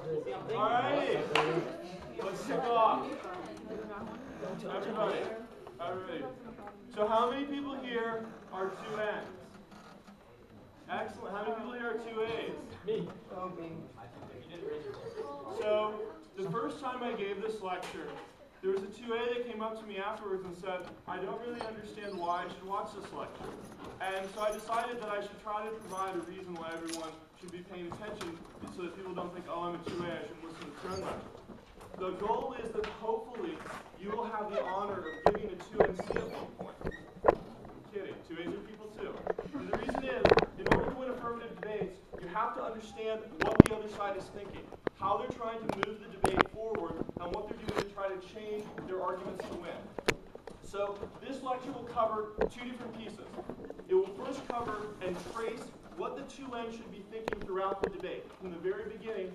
Alrighty, let's kick off. Everybody. So how many people here are 2Ns? Excellent. How many people here are 2As? Me. So the first time I gave this lecture, there was a 2A that came up to me afterwards and said, I don't really understand why I should watch this lecture. And so I decided that I should try to provide a reason why everyone should be paying attention so that people don't think, oh, I'm a 2A, I shouldn't listen to the turn lecture. The goal is that hopefully you will have the honor of giving a 2NC at one point. I'm kidding. 2As are people too. And the reason is, in order to win affirmative debates, you have to understand what the other side is thinking, how they're trying to move the debate forward, and what they're doing to try to change their arguments to win. So this lecture will cover two different pieces. It will first cover and trace what the 2N should be thinking throughout the debate, from the very beginning,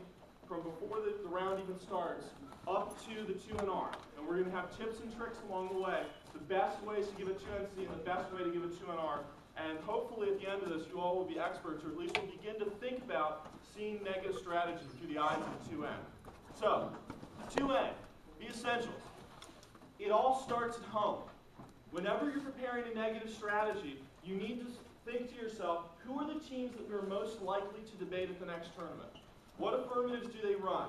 from before the round even starts, up to the 2NR. And we're going to have tips and tricks along the way, the best ways to give a 2NC and the best way to give a 2NR. And hopefully at the end of this, you all will be experts, or at least will begin to think about seeing negative strategy through the eyes of the 2N. So, 2N, the essentials. It all starts at home. Whenever you're preparing a negative strategy, you need to think to yourself, who are the teams that you're most likely to debate at the next tournament? What affirmatives do they run?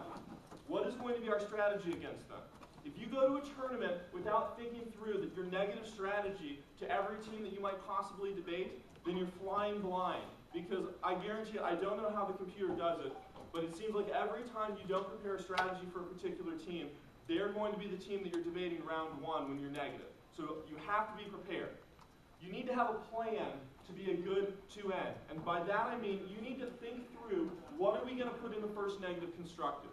What is going to be our strategy against them? If you go to a tournament without thinking through that your negative strategy to every team that you might possibly debate, then you're flying blind. Because I guarantee you, I don't know how the computer does it, but it seems like every time you don't prepare a strategy for a particular team, they're going to be the team that you're debating round one when you're negative. So you have to be prepared. You need to have a plan to be a good 2N. And by that I mean you need to think through, what are we going to put in the first negative constructive?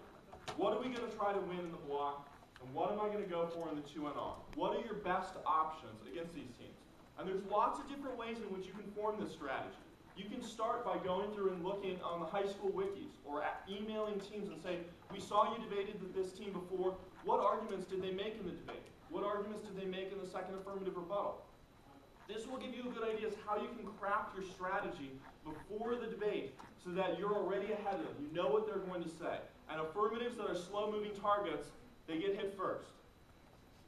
What are we going to try to win in the block? And what am I going to go for in the 2NR? What are your best options against these teams? And there's lots of different ways in which you can form this strategy. You can start by going through and looking on the high school wikis or emailing teams and saying, we saw you debated this team before. What arguments did they make in the debate? What arguments did they make in the second affirmative rebuttal? This will give you a good idea as how you can craft your strategy before the debate so that you're already ahead of them. You know what they're going to say. And affirmatives that are slow-moving targets, they get hit first.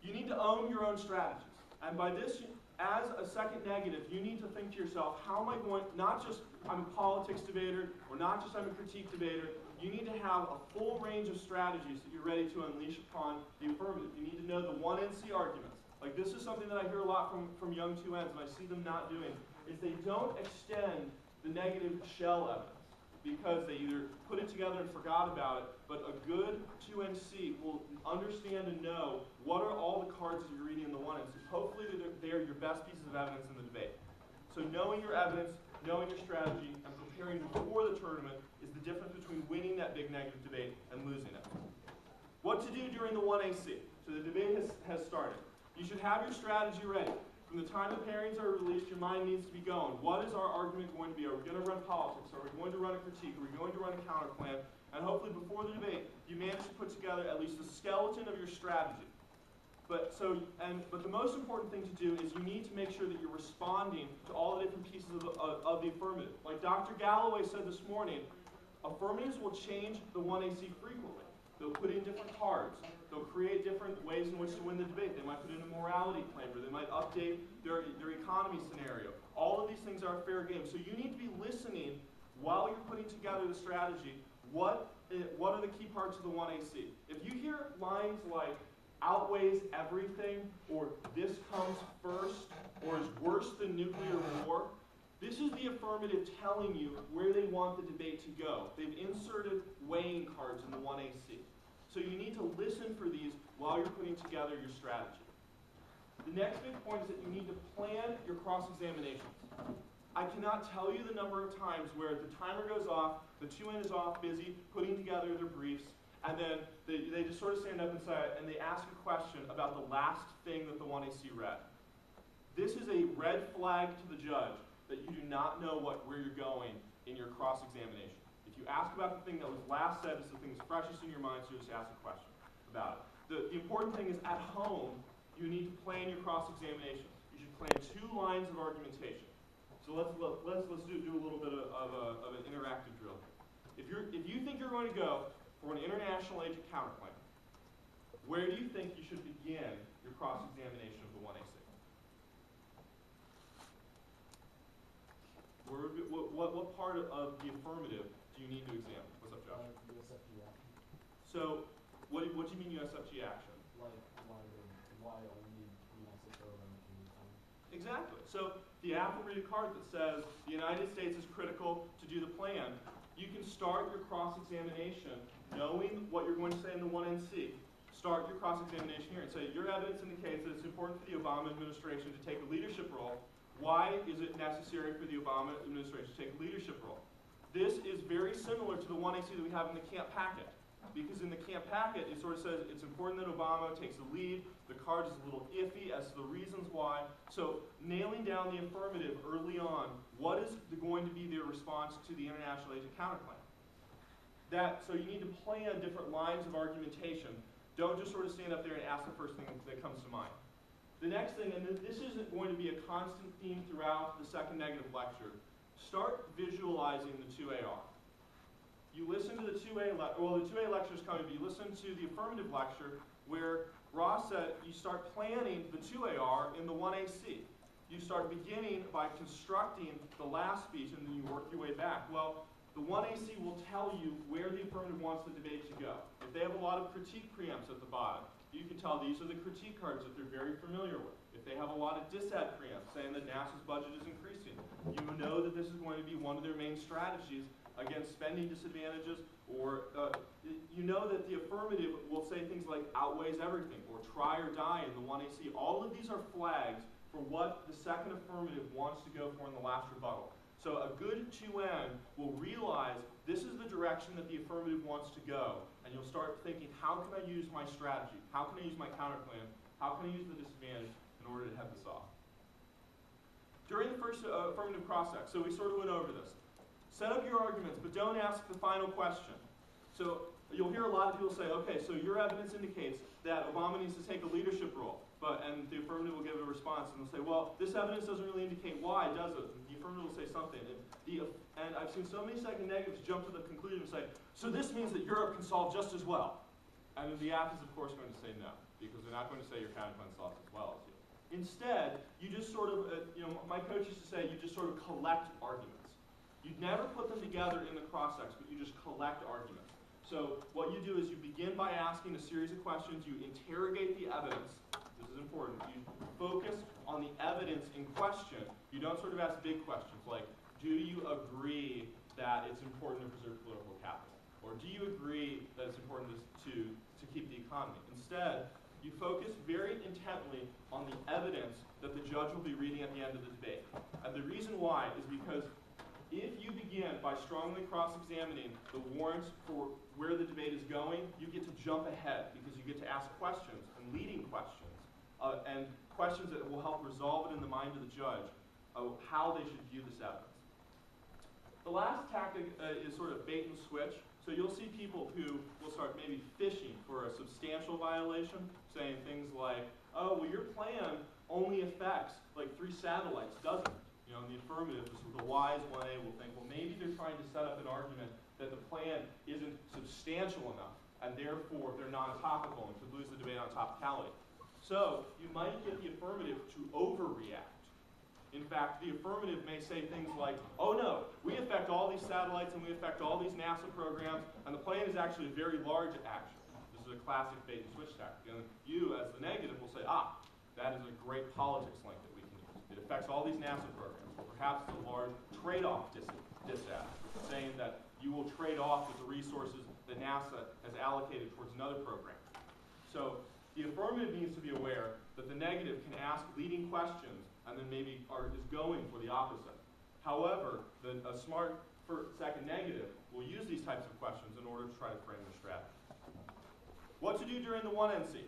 You need to own your own strategies. And by this, as a second negative, you need to think to yourself, how am I going, not just I'm a politics debater, or not just I'm a critique debater, you need to have a full range of strategies that you're ready to unleash upon the affirmative. You need to know the 1NC arguments. Like this is something that I hear a lot from young 2Ns, and I see them not doing, is they don't extend the negative shell evidence because they either put it together and forgot about it, but a good 2NC will understand and know what are all the cards that you're reading in the 1NC. Hopefully they're your best pieces of evidence in the debate. So knowing your evidence, knowing your strategy, and preparing before the tournament is the difference between winning that big negative debate and losing it. What to do during the 1AC? So the debate has started. You should have your strategy ready. From the time the pairings are released, your mind needs to be going. What is our argument going to be? Are we going to run politics? Are we going to run a critique? Are we going to run a counter plan? And hopefully before the debate, you manage to put together at least the skeleton of your strategy. But the most important thing to do is you need to make sure that you're responding to all the different pieces of the affirmative. Like Dr. Galloway said this morning, affirmatives will change the 1AC frequently. They'll put in different cards. They'll create different ways in which to win the debate. They might put in a morality claim, or they might update their economy scenario. All of these things are fair game. So you need to be listening while you're putting together the strategy. What are the key parts of the 1AC? If you hear lines like outweighs everything, or this comes first, or is worse than nuclear war, this is the affirmative telling you where they want the debate to go. They've inserted weighing cards in the 1AC. So you need to listen for these while you're putting together your strategy. The next big point is that you need to plan your cross-examinations. I cannot tell you the number of times where the timer goes off, the 2N is off, busy, putting together their briefs, and then they just sort of stand up and they ask a question about the last thing that the 1AC read. This is a red flag to the judge that you do not know where you're going in your cross-examination. If you ask about the thing that was last said, it's the thing that's freshest in your mind, so you just ask a question about it. The important thing is at home, you need to plan your cross-examinations. You should plan 2 lines of argumentation. So let's do a little bit of an interactive drill. If you think you're going to go for an international agent counterclaim, where do you think you should begin your cross-examination of the 1AC? What part of the affirmative do you need to examine? What's up, Josh? USFG action. So, what do you mean USFG action? Like, why only Mexico and Canada? Exactly. So, the affirmative card that says the United States is critical to do the plan, you can start your cross-examination knowing what you're going to say in the 1NC. Start your cross-examination here and say, your evidence indicates that it's important for the Obama administration to take a leadership role. Why is it necessary for the Obama administration to take a leadership role? This is very similar to the 1AC that we have in the camp packet. Because in the camp packet, it sort of says it's important that Obama takes the lead. The card is a little iffy as to the reasons why. So nailing down the affirmative early on, what is going to be their response to the international agent counterclaim? So you need to plan different lines of argumentation. Don't just sort of stand up there and ask the first thing that comes to mind. The next thing, and this isn't going to be a constant theme throughout the second negative lecture, start visualizing the 2AR. You listen to the 2A the 2A lecture is coming, but you listen to the affirmative lecture where Ross said you start planning the 2AR in the 1AC. You start beginning by constructing the last speech and then you work your way back. Well, the 1AC will tell you where the affirmative wants the debate to go. If they have a lot of critique preempts at the bottom, you can tell these are the critique cards that they're very familiar with. If they have a lot of disad preempts saying that NASA's budget is increasing, you know that this is going to be one of their main strategies against spending disadvantages, or you know that the affirmative will say things like outweighs everything, or try or die in the 1AC. All of these are flags for what the second affirmative wants to go for in the last rebuttal. So a good 2N will realize this is the direction that the affirmative wants to go, and you'll start thinking, how can I use my strategy? How can I use my counterclaim? How can I use the disadvantage in order to head this off? During the first affirmative cross-check, so we sort of went over this. Set up your arguments, but don't ask the final question. So you'll hear a lot of people say, okay, so your evidence indicates that Obama needs to take a leadership role. And the affirmative will give a response, and they'll say, well, this evidence doesn't really indicate why, does it? And the affirmative will say something. And I've seen so many second negatives jump to the conclusion and say, so this means that Europe can solve just as well. And then the app is, of course, going to say no, because they're not going to say your counterclaim solves as well as you. Instead, you just sort of, my coach used to say, you just sort of collect arguments. You'd never put them together in the cross-sects, but you just collect arguments. So what you do is you begin by asking a series of questions, you interrogate the evidence. This is important. You focus on the evidence in question. You don't sort of ask big questions like, do you agree that it's important to preserve political capital? Or do you agree that it's important to keep the economy? Instead, you focus very intently on the evidence that the judge will be reading at the end of the debate. And the reason why is because if you begin by strongly cross-examining the warrants for where the debate is going, you get to jump ahead because you get to ask questions and leading questions and questions that will help resolve it in the mind of the judge of how they should view this evidence. The last tactic is sort of bait and switch. So you'll see people who will start maybe fishing for a substantial violation, saying things like, oh, well, your plan only affects like 3 satellites, doesn't it? In the affirmative, the wise 1A will think, well, maybe they're trying to set up an argument that the plan isn't substantial enough, and therefore they're non-topical and could lose the debate on topicality. So you might get the affirmative to overreact. In fact, the affirmative may say things like, oh no, we affect all these satellites and we affect all these NASA programs, and the plan is actually a very large action. This is a classic bait and switch tactic. And you, as the negative, will say, that is a great politics link that we can use. It affects all these NASA programs. Or perhaps it's a large trade-off disad, saying that you will trade off with the resources that NASA has allocated towards another program. So the affirmative needs to be aware that the negative can ask leading questions and then maybe is going for the opposite. However, a smart second negative will use these types of questions in order to try to frame their strategy. What to do during the 1NC?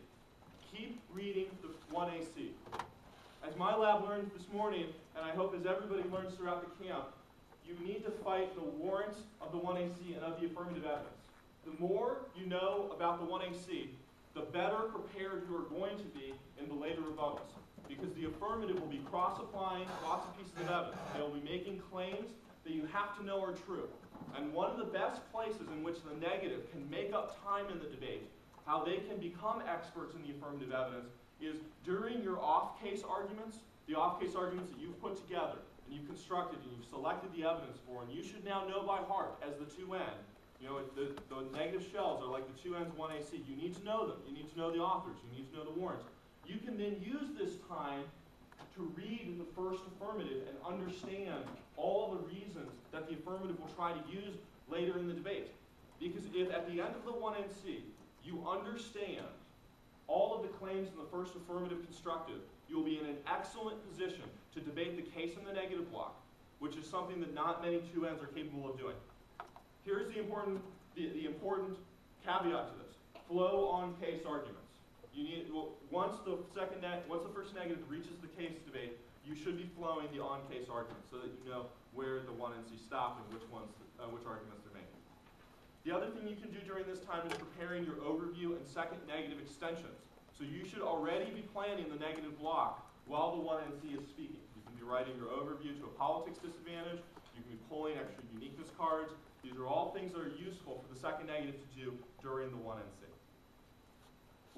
Keep reading the 1AC. As my lab learned this morning, and I hope as everybody learns throughout the camp, you need to fight the warrants of the 1AC and of the affirmative evidence. The more you know about the 1AC, the better prepared you are going to be in the later rebuttals. Because the affirmative will be cross-applying lots of pieces of evidence. They will be making claims that you have to know are true. And one of the best places in which the negative can make up time in the debate, how they can become experts in the affirmative evidence, is during your off-case arguments, the off-case arguments that you've put together, and you've constructed, and you've selected the evidence for, and you should now know by heart as the 2N. You know, the negative shells are like the 2N's 1AC. You need to know them. You need to know the authors. You need to know the warrants. You can then use this time to read the first affirmative and understand all the reasons that the affirmative will try to use later in the debate. Because if at the end of the 1NC you understand all of the claims in the first affirmative constructive, you'll be in an excellent position to debate the case in the negative block, which is something that not many 2Ns are capable of doing. Here's the important caveat to this: flow on case arguments. You need, once the first negative reaches the case debate, you should be flowing the on case arguments so that you know where the 1NC stopped and which arguments they're making. The other thing you can do during this time is preparing your overview and second negative extensions. So you should already be planning the negative block while the 1NC is speaking. You can be writing your overview to a politics disadvantage. You can be pulling extra uniqueness cards. These are all things that are useful for the second negative to do during the 1NC.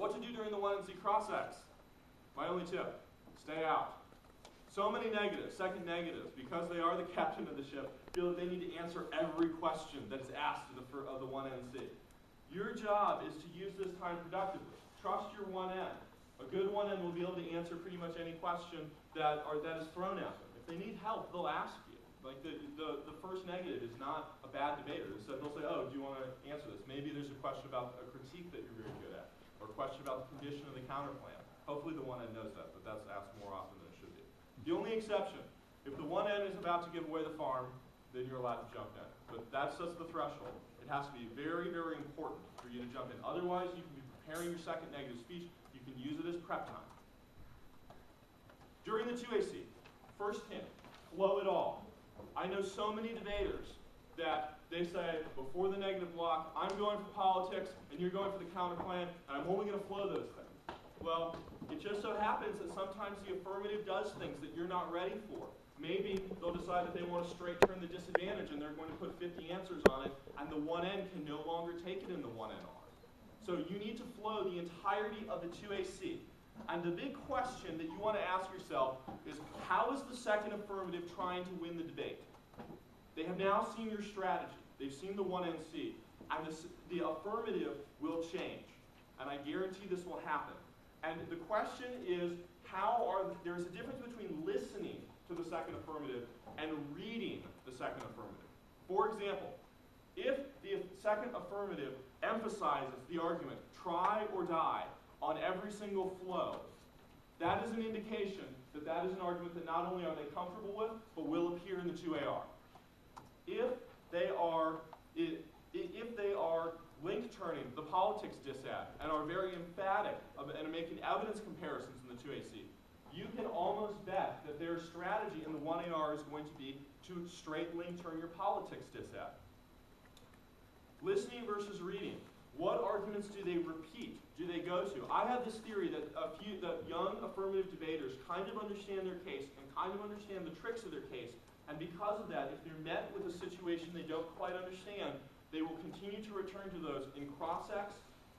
What to do during the 1NC cross-ex? My only tip: stay out. So many negatives, second negatives, because they are the captain of the ship, feel that they need to answer every question that is asked of the 1NC. Your job is to use this time productively. Trust your 1N. A good 1N will be able to answer pretty much any question that is thrown at them. If they need help, they'll ask you. Like the first negative is not a bad debater. So they'll say, oh, do you want to answer this? Maybe there's a question about a critique that you're very good at, or a question about the condition of the counterplan. Hopefully the 1N knows that, but that's asked more often than it should be. The only exception, if the 1N is about to give away the farm, then you're allowed to jump in. But that sets the threshold. It has to be very, very important for you to jump in. Otherwise, you can be preparing your second negative speech. You can use it as prep time. During the 2AC, first hint, flow it all. I know so many debaters that they say, before the negative block, I'm going for politics, and you're going for the counterplan, and I'm only going to flow those things. Well, it just so happens that sometimes the affirmative does things that you're not ready for. Maybe they'll decide that they want to straight turn the disadvantage, and they're going to put 50 answers on it, and the 1N can no longer take it in the 1NR. So you need to flow the entirety of the 2AC. And the big question that you want to ask yourself is, how is the second affirmative trying to win the debate? They have now seen your strategy. They've seen the 1NC. And the affirmative will change. And I guarantee this will happen. And the question is, there's a difference between listening to the second affirmative and reading the second affirmative. For example, if the second affirmative emphasizes the argument, try or die, on every single flow, that is an indication that that is an argument that not only are they comfortable with, but will appear in the 2AR. If they are link turning the politics disad and are very emphatic and are making evidence comparisons in the 2AC, you can almost bet that their strategy in the 1AR is going to be to straight link turn your politics disad. Listening versus reading. What arguments do they repeat? Do they go to? I have this theory that that young affirmative debaters kind of understand their case and kind of understand the tricks of their case, and because of that, if they're met with a situation they don't quite understand, they will continue to return to those in cross-ex,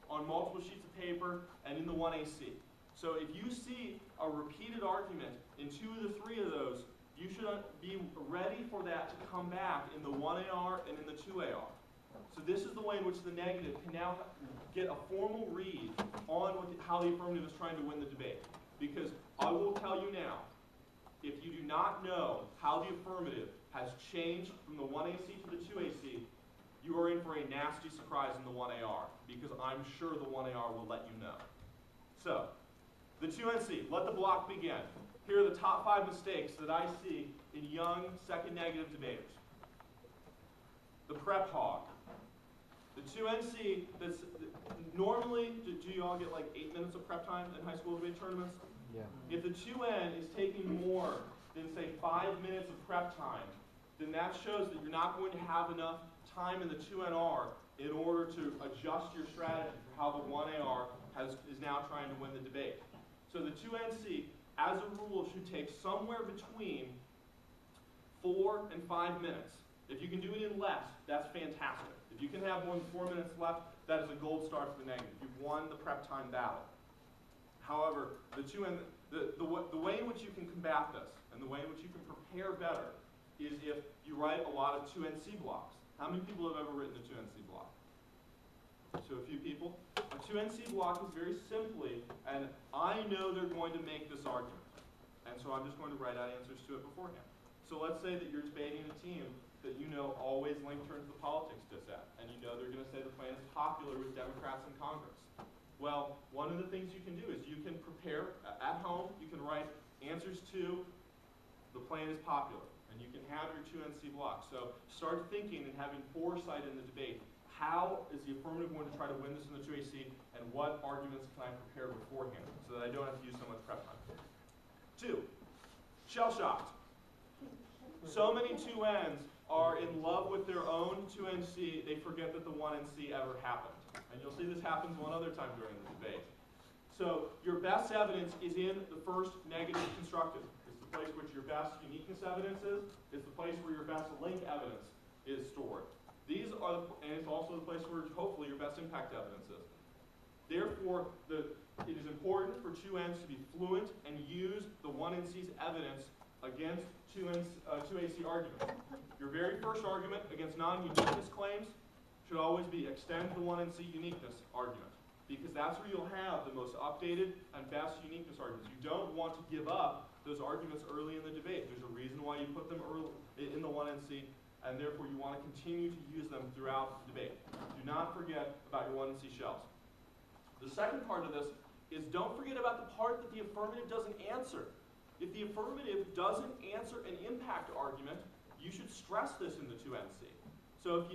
on multiple sheets of paper, and in the 1AC. So if you see a repeated argument in 2 of the 3 of those, you should be ready for that to come back in the 1AR and in the 2AR. So this is the way in which the negative can now get a formal read on how the affirmative is trying to win the debate. Because I will tell you now, if you do not know how the affirmative has changed from the 1AC to the 2AC, you are in for a nasty surprise in the 1AR, because I'm sure the 1AR will let you know. So, the 2NC, let the block begin. Here are the top 5 mistakes that I see in young second negative debaters. The prep hog. The 2NC, normally, do you all get like 8 minutes of prep time in high school debate tournaments? Yeah. If the 2N is taking more than, say, 5 minutes of prep time, then that shows that you're not going to have enough time in the 2NR in order to adjust your strategy for how the 1AR is now trying to win the debate. So the 2NC, as a rule, should take somewhere between 4 and 5 minutes. If you can do it in less, that's fantastic. If you can have more than 4 minutes left, that is a gold star for the negative. You've won the prep time battle. However, the way in which you can combat this, and the way in which you can prepare better, is if you write a lot of 2NC blocks. How many people have ever written a 2NC block? So a few people. A 2NC block is very simply, and I know they're going to make this argument, and so I'm just going to write out answers to it beforehand. So let's say that you're debating a team that you know always link turns the politics dissent, and you know they're going to say the plan is popular with Democrats in Congress. Well, one of the things you can do is you can prepare at home, you can write answers to the plan is popular, and you can have your 2NC block. So start thinking and having foresight in the debate. How is the affirmative going to try to win this in the 2AC, and what arguments can I prepare beforehand so that I don't have to use so much prep time? 2, shell-shocked. So many 2Ns are in love with their own 2NC, they forget that the 1NC ever happened. And you'll see this happens one other time during the debate. So your best evidence is in the first negative constructive. It's the place which your best uniqueness evidence is. It's the place where your best link evidence is stored. These are, and it's also the place where hopefully your best impact evidence is. Therefore, it is important for 2Ns to be fluent and use the 1NC's evidence against 2AC arguments. Your very first argument against non-uniqueness claims should always be extend the 1NC uniqueness argument, because that's where you'll have the most updated and best uniqueness arguments. You don't want to give up those arguments early in the debate. There's a reason why you put them early in the 1NC, and therefore you want to continue to use them throughout the debate. Do not forget about your 1NC shells. The second part of this is don't forget about the part that the affirmative doesn't answer. If the affirmative doesn't answer an impact argument, you should stress this in the 2NC. So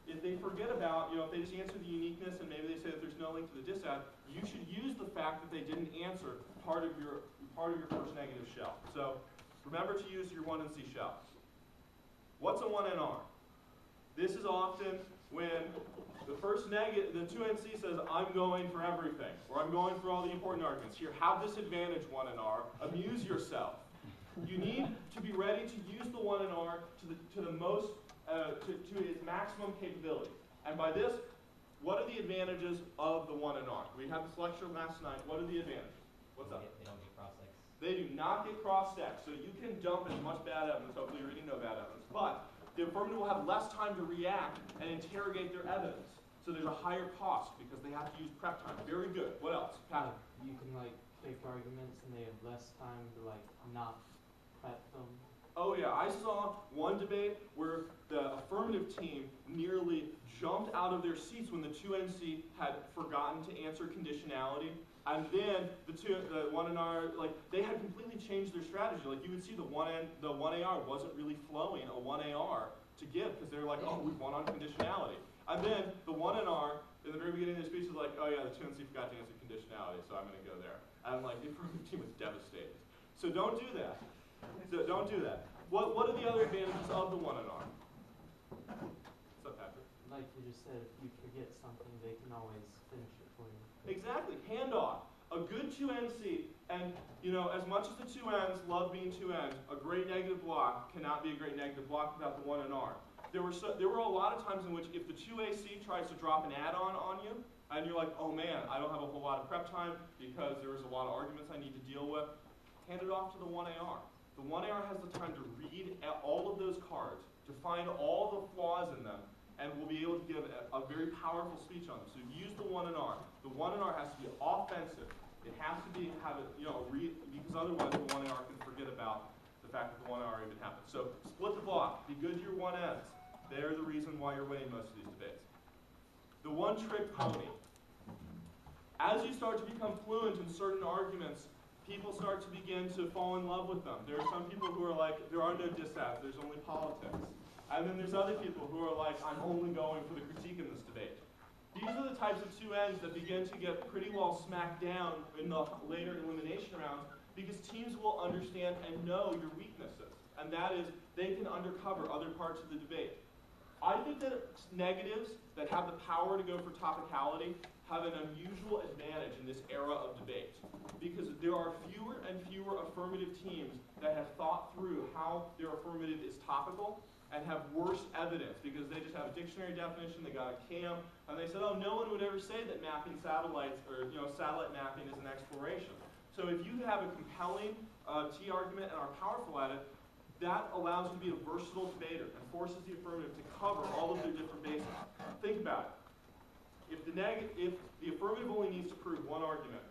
if they forget about, if they just answer the uniqueness and maybe they say that there's no link to the dissent, you should use the fact that they didn't answer part of your first negative shell. So remember to use your 1NC shell. What's a 1NR? This is often when the first negative, the 2NC says, I'm going for everything, or I'm going for all the important arguments. Here, have this advantage, 1NR. Amuse yourself. You need to be ready to use the 1NR to its maximum capability. And by this, what are the advantages of the 1NR? We had this lecture last night. What are the advantages? What's up? They don't get cross-sects. They do not get cross-sects, so you can dump as much bad evidence. Hopefully you're reading no bad evidence. But the affirmative will have less time to react and interrogate their evidence. So there's a higher cost because they have to use prep time. Very good. What else? Pat? You can take arguments and they have less time to not prep them. Oh yeah, I saw one debate where the affirmative team nearly jumped out of their seats when the 2NC had forgotten to answer conditionality. And then the 1NR, they had completely changed their strategy. You would see the 1AR wasn't really flowing a 1AR to give because they were like, oh, we won on conditionality. And then the 1NR, in the very beginning of the speech, was like, oh yeah, the 2NC forgot to answer conditionality, so I'm going to go there. And the affirmative team was devastated. So don't do that. So don't do that. What are the other advantages of the 1NR? What's up, Patrick? Like you just said, if you forget something, they can always finish it for you. Exactly. Handoff. A good 2NC, and as much as the 2Ns love being 2Ns, a great negative block cannot be a great negative block without the 1NR. There were a lot of times in which if the 2AC tries to drop an add-on on you, and you're like, oh man, I don't have a whole lot of prep time because there's a lot of arguments I need to deal with, hand it off to the 1AR. The 1AR has the time to read all of those cards, to find all the flaws in them, and will be able to give a very powerful speech on them. So use the 1NR. The 1NR has to be offensive. It has to be, because otherwise the 1NR can forget about the fact that the 1NR even happened. So split the block. Be good to your 1Ns. They're the reason why you're winning most of these debates. The one-trick pony. As you start to become fluent in certain arguments, people start to begin to fall in love with them. There are some people who are like, there are no dissents, there's only politics. And then there's other people who are like, I'm only going for the critique in this debate. These are the types of 2Ns that begin to get pretty well smacked down in the later elimination rounds because teams will understand and know your weaknesses. And that is, they can undercover other parts of the debate. I think that negatives that have the power to go for topicality have an unusual advantage in this era of debate, because there are fewer and fewer affirmative teams that have thought through how their affirmative is topical and have worse evidence, because they just have a dictionary definition, they got a CAM, and they said, oh, no one would ever say that mapping satellites, or satellite mapping is an exploration. So if you have a compelling T argument and are powerful at it, that allows you to be a versatile debater and forces the affirmative to cover all of their different bases. Think about it. If the affirmative only needs to prove one argument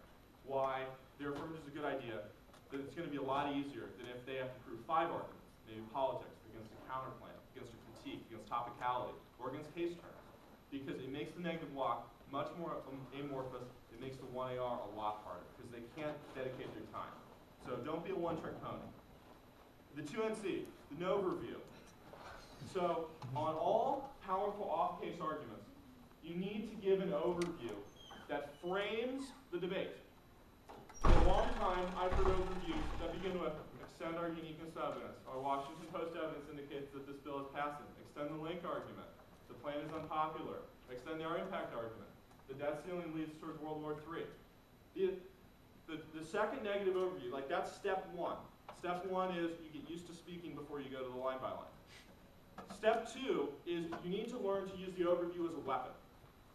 why their affirmative is a good idea, then it's going to be a lot easier than if they have to prove 5 arguments, maybe politics, against a counterplan, against a critique, against topicality, or against case terms. Because it makes the negative block much more amorphous. It makes the 1AR a lot harder, because they can't dedicate their time. So don't be a one-trick pony. The 2NC, the overview. So on all powerful off-case arguments, you need to give an overview that frames the debate. For a long time, I've heard overviews that begin with extend our uniqueness of evidence. Our Washington Post evidence indicates that this bill is passing. Extend the link argument. The plan is unpopular. Extend our impact argument. The debt ceiling leads towards World War III. The second negative overview, like that's step 1. Step 1 is you get used to speaking before you go to the line by line. Step 2 is you need to learn to use the overview as a weapon.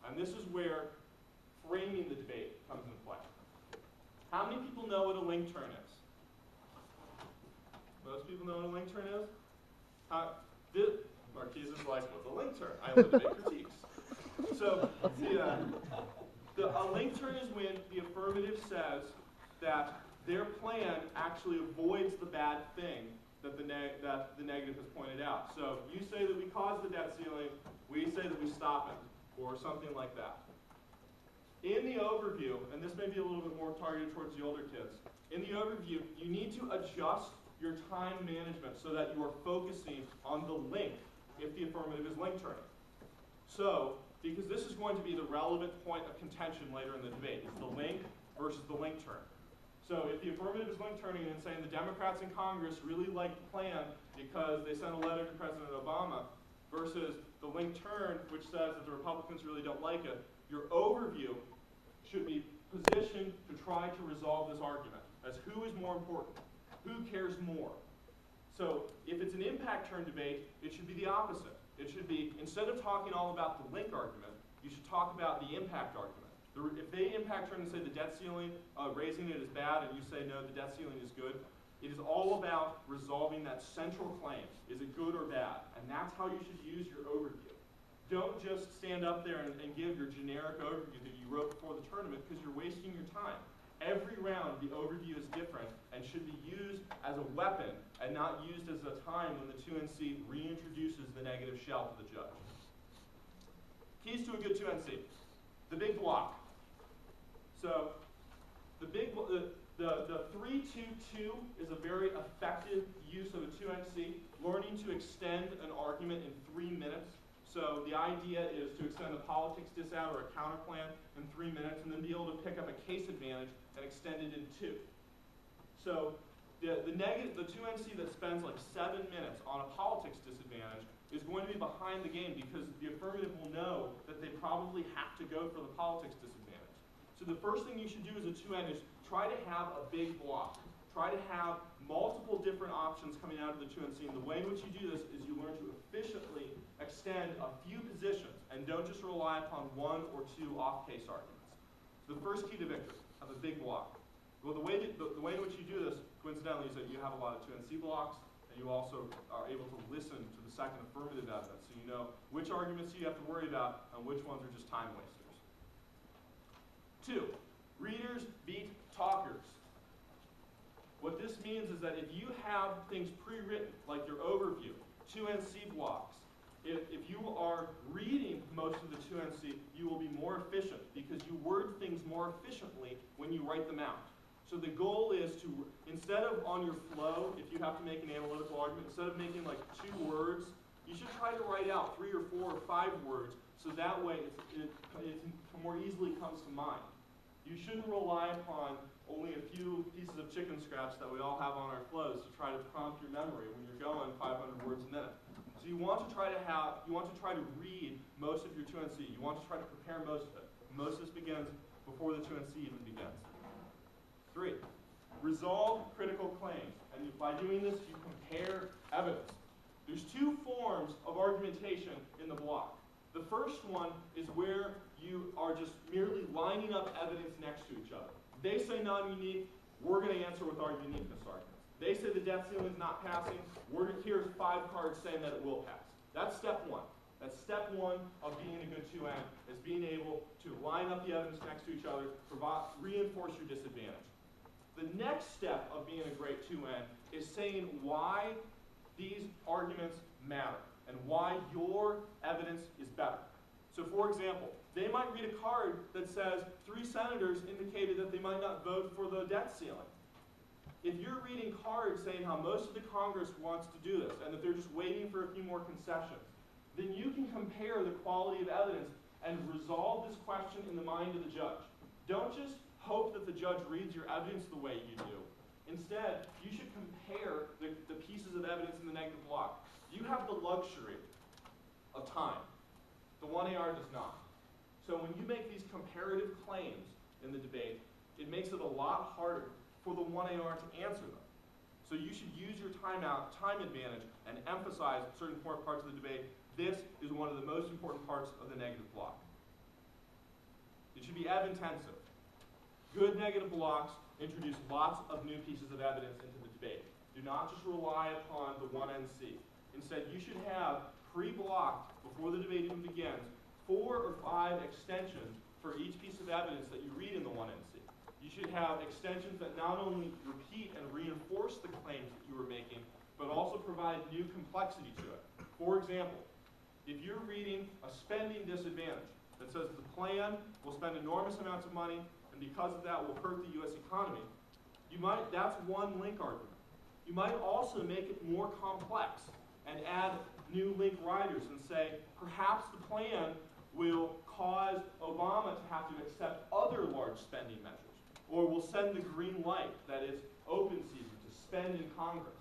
And this is where framing the debate comes into play. How many people know what a link turn is? Most people know what a link turn is? Marquise is like, what's a link turn? I only debate critiques. So a link turn is when the affirmative says that their plan actually avoids the bad thing that the negative has pointed out. So you say that we caused the debt ceiling, we say that we stop it, or something like that. In the overview, and this may be a little bit more targeted towards the older kids, in the overview, you need to adjust your time management so that you are focusing on the link if the affirmative is link turning. So, because this is going to be the relevant point of contention later in the debate, is the link versus the link turn. So if the affirmative is link turning and saying the Democrats in Congress really like the plan because they sent a letter to President Obama, versus the link turn, which says that the Republicans really don't like it, your overview should be positioned to try to resolve this argument as who is more important, who cares more. So if it's an impact turn debate, it should be the opposite. It should be, instead of talking all about the link argument, you should talk about the impact argument. If they impact turn and say the debt ceiling, raising it is bad, and you say no, the debt ceiling is good, it is all about resolving that central claim. Is it good or bad? And that's how you should use your overview. Don't just stand up there and give your generic overview that you wrote before the tournament, because you're wasting your time. Every round, the overview is different and should be used as a weapon and not used as a time when the 2NC reintroduces the negative shell to the judge. Keys to a good 2NC. The big block. So the 3-2-2 is a very effective use of a 2NC, learning to extend an argument in 3 minutes. So the idea is to extend a politics disout or a counterplan in 3 minutes, and then be able to pick up a case advantage and extend it in 2. So the 2NC that spends like 7 minutes on a politics disadvantage is going to be behind the game, because the affirmative will know that they probably have to go for the politics disadvantage. So the first thing you should do as a 2N is try to have a big block. Try to have multiple different options coming out of the 2NC. And the way in which you do this is you learn to efficiently extend a few positions and don't just rely upon 1 or 2 off-case arguments. The first key to victory, have a big block. Well, the way in which you do this, coincidentally, is that you have a lot of 2NC blocks, and you also are able to listen to the second affirmative evidence, so you know which arguments you have to worry about and which ones are just time wasters. 2, readers beat talkers. What this means is that if you have things pre-written, like your overview, 2NC blocks, if you are reading most of the 2NC, you will be more efficient because you word things more efficiently when you write them out. So the goal is to, instead of on your flow, if you have to make an analytical argument, instead of making like 2 words, you should try to write out 3 or 4 or 5 words, so that way it more easily comes to mind. You shouldn't rely upon only a few pieces of chicken scratch that we all have on our flows to try to prompt your memory when you're going 500 words a minute. So you want to try to read most of your 2NC. You want to try to prepare most of it. Most of this begins before the 2NC even begins. 3, resolve critical claims. And by doing this, you compare evidence. There's 2 forms of argumentation in the block. The first one is where you are just merely lining up evidence next to each other. They say non-unique, we're going to answer with our uniqueness arguments. They say the debt ceiling is not passing, here's 5 cards saying that it will pass. That's step 1. That's step 1 of being a good 2N, is being able to line up the evidence next to each other, reinforce your disadvantage. The next step of being a great 2N is saying why these arguments matter and why your evidence is better. So for example, they might read a card that says 3 senators indicated that they might not vote for the debt ceiling. If you're reading cards saying how most of the Congress wants to do this and that they're just waiting for a few more concessions, then you can compare the quality of evidence and resolve this question in the mind of the judge. Don't just hope that the judge reads your evidence the way you do. Instead, you should compare the pieces of evidence in the negative block. You have the luxury of time. The 1AR does not. So when you make these comparative claims in the debate, it makes it a lot harder for the 1AR to answer them. So you should use your time advantage and emphasize certain important parts of the debate. This is one of the most important parts of the negative block. It should be ev-intensive. Good negative blocks introduce lots of new pieces of evidence into the debate. Do not just rely upon the 1NC. Instead, you should have pre-blocked, before the debate even begins, 4 or 5 extensions for each piece of evidence that you read in the 1NC. You should have extensions that not only repeat and reinforce the claims that you were making, but also provide new complexity to it. For example, if you're reading a spending disadvantage that says the plan will spend enormous amounts of money and because of that will hurt the U.S. economy, that's one link argument. You might also make it more complex and add new link riders and say, perhaps the plan will cause Obama to have to accept other large spending measures, or will send the green light, that is, open season, to spend in Congress.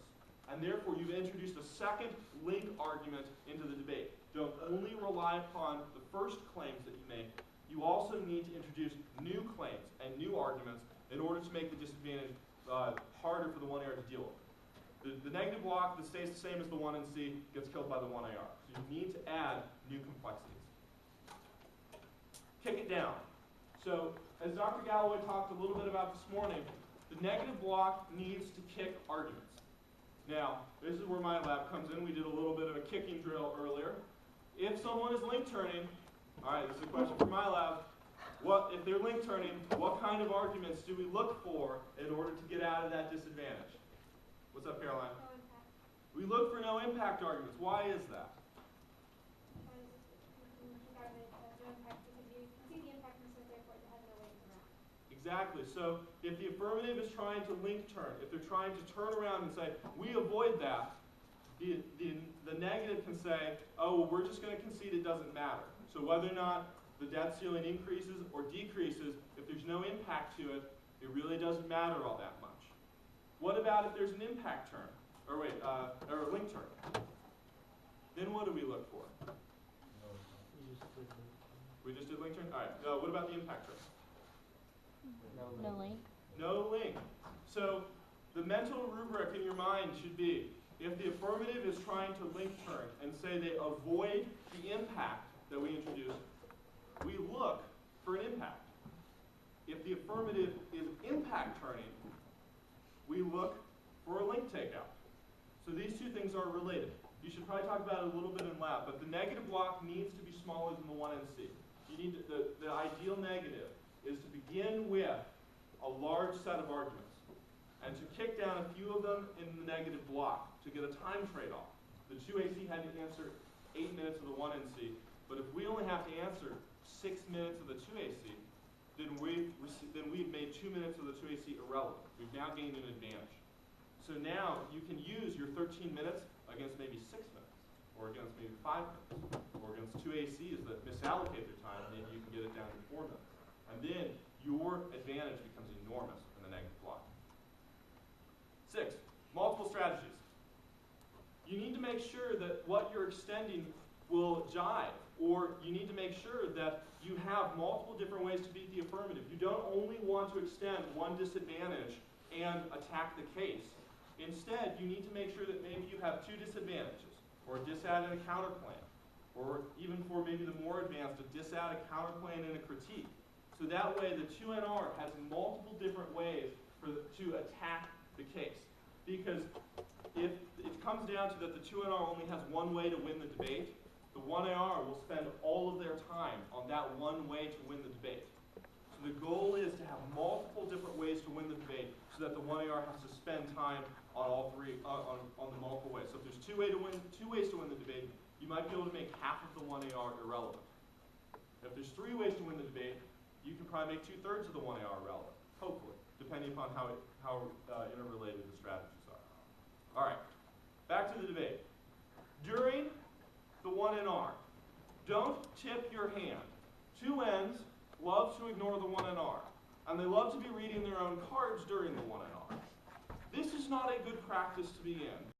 And therefore, you've introduced a second link argument into the debate. Don't only rely upon the first claims that you make, you also need to introduce new claims and new arguments in order to make the disadvantage harder for the 1AR to deal with. The negative block that stays the same as the 1NC gets killed by the 1AR. So you need to add new complexities. Kick it down. So as Dr. Galloway talked a little bit about this morning, the negative block needs to kick arguments. Now, this is where my lab comes in. We did a little bit of a kicking drill earlier. If someone is link turning, all right, this is a question for my lab. If they're link turning, what kind of arguments do we look for in order to get out of that disadvantage? What's up, Caroline? No impact. We look for no impact arguments. Why is that? Because you can regard it as no impact because you can see the impact and so therefore it has no way around. Exactly. So if the affirmative is trying to link turn, if they're trying to turn around and say, we avoid that, the negative can say, oh, well, we're just going to concede it doesn't matter. So whether or not the debt ceiling increases or decreases, if there's no impact to it, it really doesn't matter all that much. What about if there's an impact turn? Or wait, or a link turn? Then what do we look for? We just did link turn? All right. What about the impact turn? No link. No link. So the mental rubric in your mind should be, if the affirmative is trying to link turn and say they avoid the impact that we introduced, we look for an impact. If the affirmative is impact turning, we look for a link takeout. So these two things are related. You should probably talk about it a little bit in lab, but the negative block needs to be smaller than the 1NC. You need to, the ideal negative is to begin with a large set of arguments and to kick down a few of them in the negative block to get a time trade-off. The 2AC had to answer 8 minutes of the 1NC, but if we only have to answer 6 minutes of the 2AC, then we've made 2 minutes of the 2AC irrelevant. We've now gained an advantage. So now you can use your 13 minutes against maybe 6 minutes, or against maybe 5 minutes, or against 2 ACs that misallocate their time, maybe you can get it down to 4 minutes. And then your advantage becomes enormous in the negative block. 6, multiple strategies. you need to make sure that what you're extending will jive, or you need to make sure that you have multiple different ways to beat the affirmative. You don't only want to extend one disadvantage and attack the case. Instead, you need to make sure that maybe you have two disadvantages, or a disadd and a counterclaim, or even for maybe the more advanced, a disadd, a counterclaim, and a critique. So that way the 2NR has multiple different ways to attack the case. Because if it comes down to that the 2NR only has one way to win the debate, the 1AR will spend all of their time on that one way to win the debate. So the goal is to have multiple different ways to win the debate so that the 1AR has to spend time on all three, on the multiple ways. So if there's two ways to win the debate, you might be able to make half of the 1AR irrelevant. If there's three ways to win the debate, you can probably make 2/3 of the 1AR relevant, hopefully, depending upon how interrelated the strategies are. All right, back to the debate. During the 1NR, don't tip your hand. 2Ns love to ignore the 1NR, and they love to be reading their own cards during the 1NR. This is not a good practice to be in,